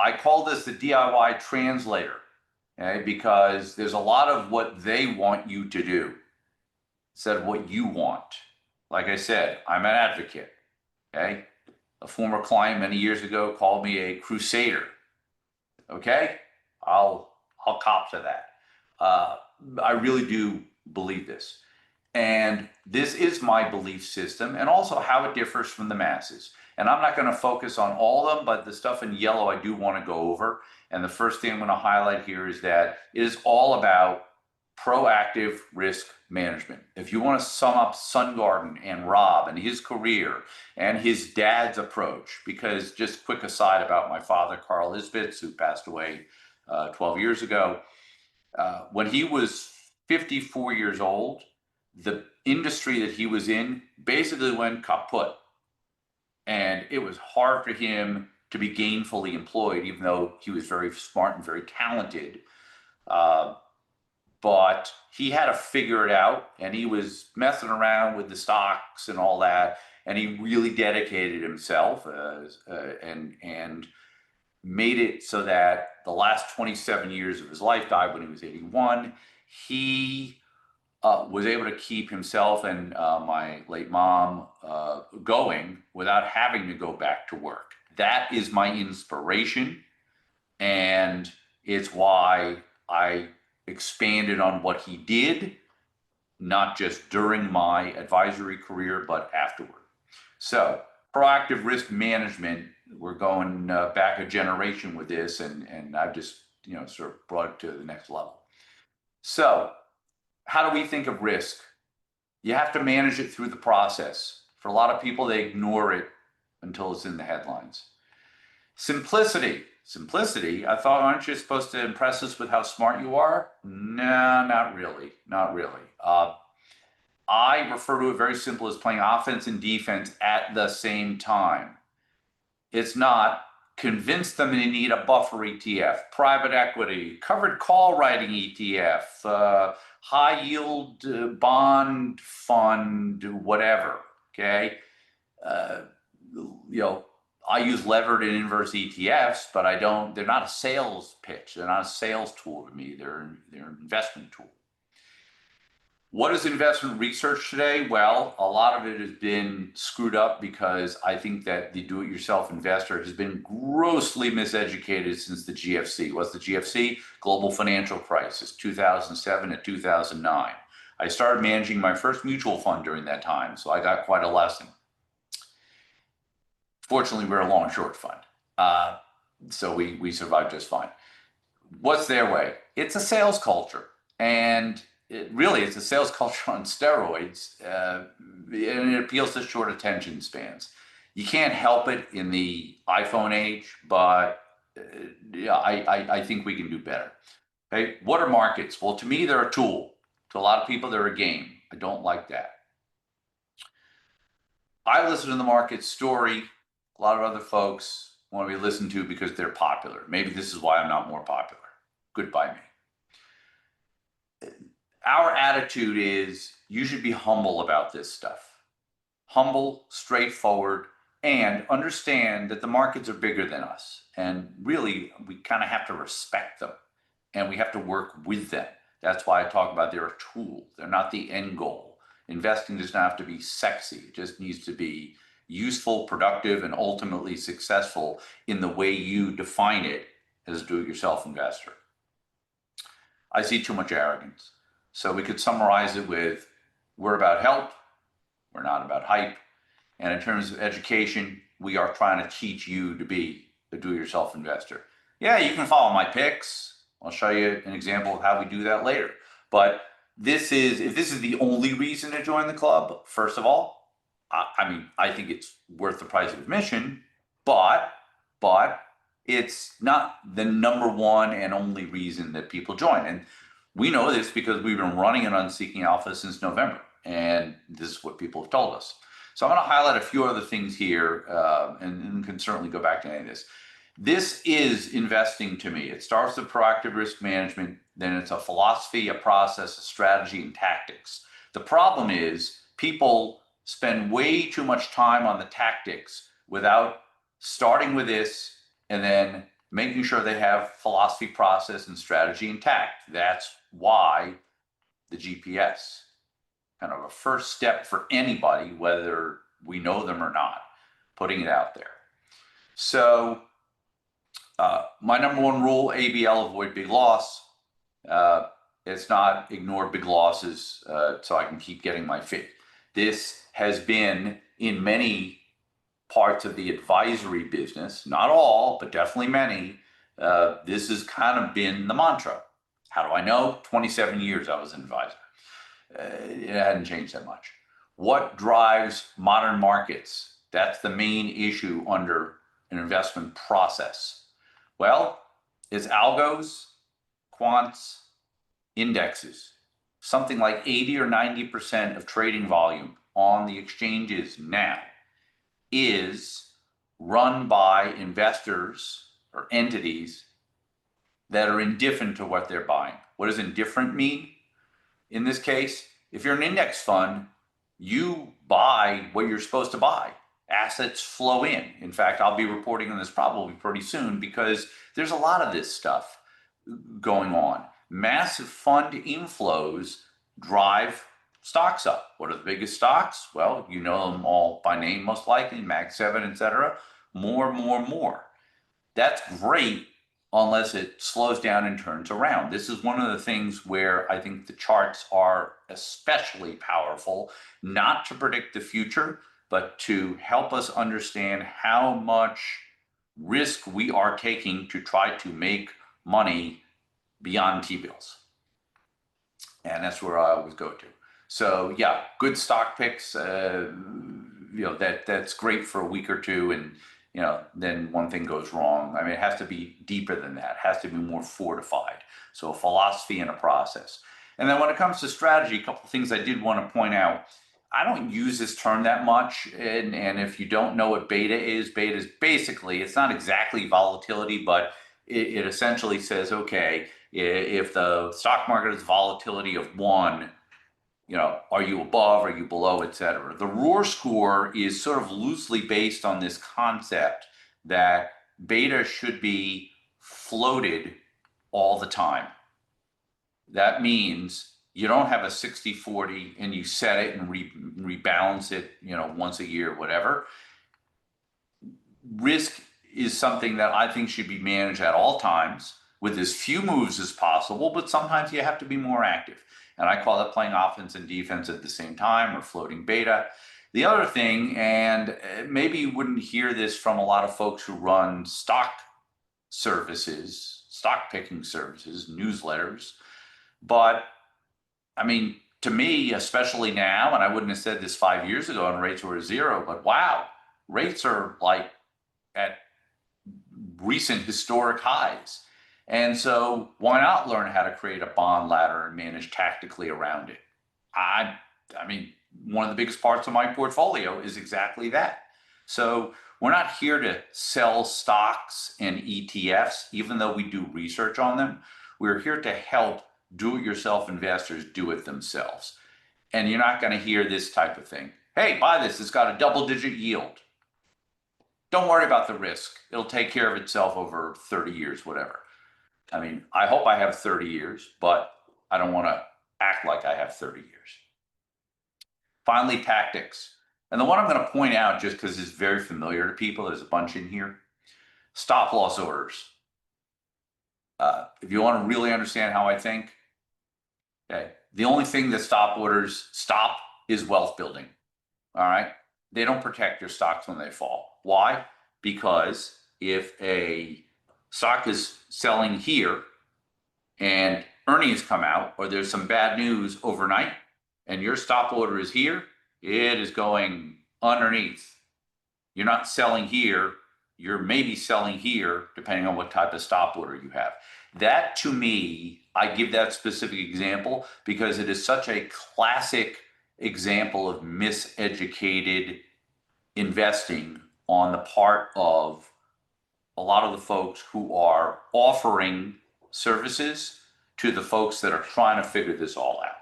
I call this the DIY translator, okay? Because there's a lot of what they want you to do instead of what you want. Like I said, I'm an advocate, okay? A former client many years ago called me a crusader, okay? I'll cop to that. I really do believe this. And this is my belief system and also how it differs from the masses. And I'm not going to focus on all of them, but the stuff in yellow I do want to go over. And the first thing I'm going to highlight here is that it is all about proactive risk management. If you want to sum up Sun Garden and Rob and his career and his dad's approach, because just quick aside about my father, Carl Isbitz, who passed away 12 years ago, when he was 54 years old, the industry that he was in basically went kaput. And it was hard for him to be gainfully employed, even though he was very smart and very talented. But he had to figure it out, and he was messing around with the stocks and all that. And he really dedicated himself and made it so that the last 27 years of his life, died when he was 81. He was able to keep himself and my late mom going without having to go back to work. That is my inspiration, and it's why I expanded on what he did, not just during my advisory career, but afterward. So proactive risk management, we're going back a generation with this, and I've just sort of brought it to the next level. So how do we think of risk? You have to manage it through the process. For a lot of people, they ignore it until it's in the headlines. Simplicity. Simplicity, I thought, aren't you supposed to impress us with how smart you are? No, not really. Not really. I refer to it very simple as playing offense and defense at the same time. It's not convince them they need a buffer ETF, private equity, covered call writing ETF, high yield bond fund, whatever. Okay. I use levered and inverse ETFs, but they're not a sales pitch. They're not a sales tool to me. They're an investment tool. What is investment research today? Well, a lot of it has been screwed up because I think that the do-it-yourself investor has been grossly miseducated since the GFC. What's the GFC? Global financial crisis, 2007 to 2009. I started managing my first mutual fund during that time, so I got quite a lesson. Fortunately, we're a long-short fund, so we survived just fine. What's their way? It's a sales culture, and it's a sales culture on steroids, and it appeals to short attention spans. You can't help it in the iPhone age, but I think we can do better. Okay, what are markets? Well, to me, they're a tool. To a lot of people, they're a game. I don't like that. I listen to the market story. A lot of other folks want to be listened to because they're popular. Maybe this is why I'm not more popular. Goodbye me. Our attitude is you should be humble about this stuff. Humble, straightforward, and understand that the markets are bigger than us. And really, we kind of have to respect them, and we have to work with them. That's why I talk about they're a tool. They're not the end goal. Investing does not have to be sexy. It just needs to be useful, productive, and ultimately successful in the way you define it as a do-it-yourself investor. I see too much arrogance. So we could summarize it with, we're about help, we're not about hype. And in terms of education, we are trying to teach you to be a do-it-yourself investor. Yeah, you can follow my picks. I'll show you an example of how we do that later. But if this is the only reason to join the club, first of all, I think it's worth the price of admission, but it's not the number one and only reason that people join. And we know this because we've been running it on Seeking Alpha since November, and this is what people have told us. So I'm going to highlight a few other things here, and can certainly go back to any of this. This is investing to me. It starts with proactive risk management, then it's a philosophy, a process, a strategy, and tactics. The problem is people spend way too much time on the tactics without starting with this and then making sure they have philosophy, process, and strategy intact. That's why the GPS, kind of a first step for anybody, whether we know them or not, putting it out there. So my number one rule, ABL, avoid big loss. It's not ignore big losses so I can keep getting my fee. This has been in many parts of the advisory business, not all, but definitely many. This has kind of been the mantra. How do I know? 27 years I was an advisor. It hadn't changed that much. What drives modern markets? That's the main issue under an investment process. Well, it's algos, quants, indexes. Something like 80 or 90% of trading volume on the exchanges now is run by investors or entities that are indifferent to what they're buying. What does indifferent mean? In this case, if you're an index fund, you buy what you're supposed to buy. Assets flow in. In fact, I'll be reporting on this probably pretty soon because there's a lot of this stuff going on. Massive fund inflows drive stocks up. What are the biggest stocks? Well, you know them all by name, most likely, Mag 7, etc. More. That's great unless it slows down and turns around. This is one of the things where I think the charts are especially powerful, not to predict the future, but to help us understand how much risk we are taking to try to make money beyond T-bills. And that's where I always go to. So yeah, good stock picks, that's great for a week or two, and then one thing goes wrong. I mean, it has to be deeper than that. It has to be more fortified. So a philosophy and a process. And then when it comes to strategy, a couple of things I did want to point out. I don't use this term that much, and if you don't know what beta is basically, it's not exactly volatility, but it essentially says, okay, if the stock market is volatility of 1, are you above, are you below, et cetera. The Roar score is sort of loosely based on this concept that beta should be floated all the time. That means you don't have a 60-40 and you set it and rebalance it, once a year, whatever. Risk is something that I think should be managed at all times with as few moves as possible, but sometimes you have to be more active. And I call it playing offense and defense at the same time, or floating beta. The other thing, and maybe you wouldn't hear this from a lot of folks who run stock services, stock picking services, newsletters, but I mean, to me, especially now, and I wouldn't have said this 5 years ago and rates were 0, but wow, rates are like at recent historic highs. And so why not learn how to create a bond ladder and manage tactically around it? I mean, one of the biggest parts of my portfolio is exactly that. So we're not here to sell stocks and ETFs, even though we do research on them. We're here to help do-it-yourself investors do it themselves. And you're not going to hear this type of thing. Hey, buy this, it's got a double-digit yield. Don't worry about the risk. It'll take care of itself over 30 years, whatever. I mean, I hope I have 30 years, but I don't want to act like I have 30 years. Finally, tactics. And the one I'm going to point out, just because it's very familiar to people, there's a bunch in here. Stop loss orders. If you want to really understand how I think, okay, the only thing that stop orders stop is wealth building. All right? They don't protect your stocks when they fall. Why? Because if a stock is selling here and earnings come out, or there's some bad news overnight, and your stop order is here, it is going underneath. You're not selling here, you're maybe selling here, depending on what type of stop order you have. That, to me, I give that specific example because it is such a classic example of miseducated investing on the part of a lot of the folks who are offering services to the folks that are trying to figure this all out.